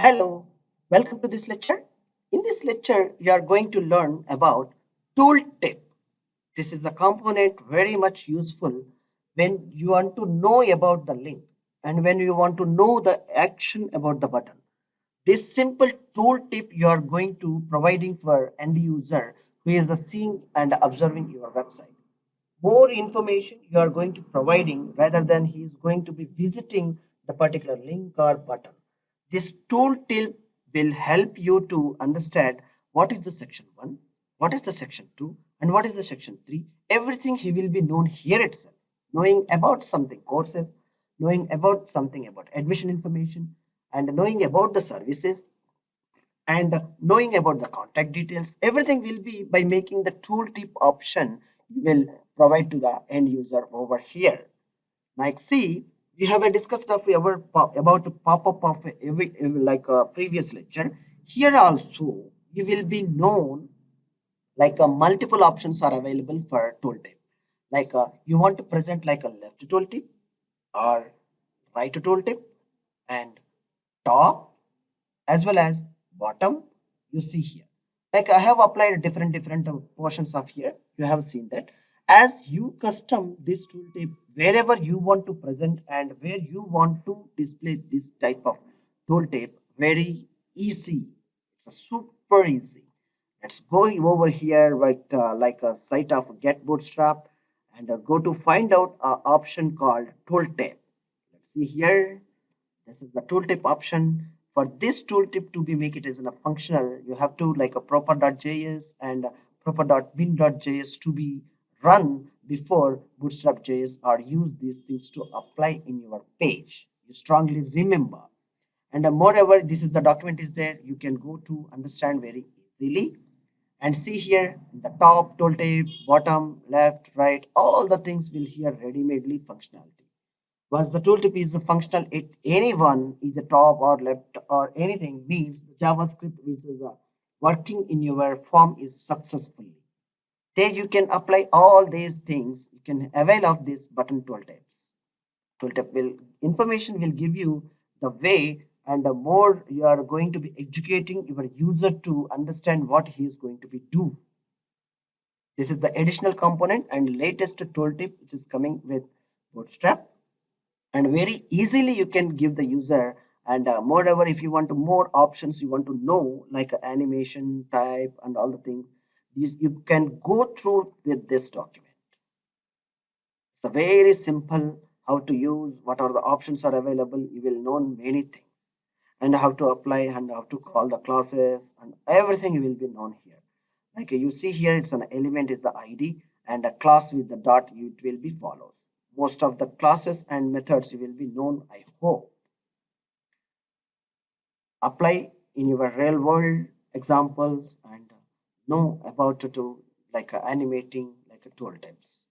Hello, welcome to this lecture. In this lecture, you are going to learn about tooltip. This is a component very much useful when you want to know about the link and when you want to know the action about the button. This simple tooltip you are going to providing for end user who is seeing and observing your website. More information you are going to providing rather than he is going to be visiting the particular link or button. This tooltip will help you to understand what is the section 1, what is the section 2, and what is the section 3. Everything he will be known here itself, knowing about something courses, knowing about something about admission information, and knowing about the services, and knowing about the contact details. Everything will be by making the tooltip option you will provide to the end user over here. Like see, we have a discussed of our about the pop-up of every like a previous lecture. Here also you will be known like multiple options are available for tooltip. Like you want to present like a left tooltip or right tooltip and top as well as bottom. You see here, like I have applied different portions of here. You have seen that as you custom this tooltip wherever you want to present and where you want to display this type of tooltip. Very easy, it's a super easy. Let's go over here with like a site of get bootstrap and go to find out a option called tooltip. Let's see here, this is the tooltip option. For this tooltip to be make it as a functional, you have to like a proper.js and proper.bin.js to be run before bootstrap.js or use these things to apply in your page. You strongly remember. And moreover, this is the document is there. You can go to understand very easily and see here the top tooltip, bottom, left, right, all the things will here ready-madely functionality. Once the tooltip is functional, it anyone either top or left or anything means the JavaScript which is working in your form is successfully. There you can apply all these things. You can avail of this button tooltips. Tooltip will information will give you the way and the more you are going to be educating your user to understand what he is going to be do. This is the additional component and latest tooltip which is coming with Bootstrap, and very easily you can give the user. And moreover, if you want to more options you want to know like animation type and all the things, you can go through with this document. It's a very simple how to use, what are the options are available, you will know many things and how to apply and how to call the classes and everything will be known here. Like you see here, it's an element is the id and a class with the dot it will be follows. Most of the classes and methods you will be known, I hope. Apply in your real world examples and know about to do like animating like a tool tips.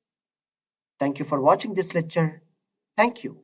Thank you for watching this lecture. Thank you.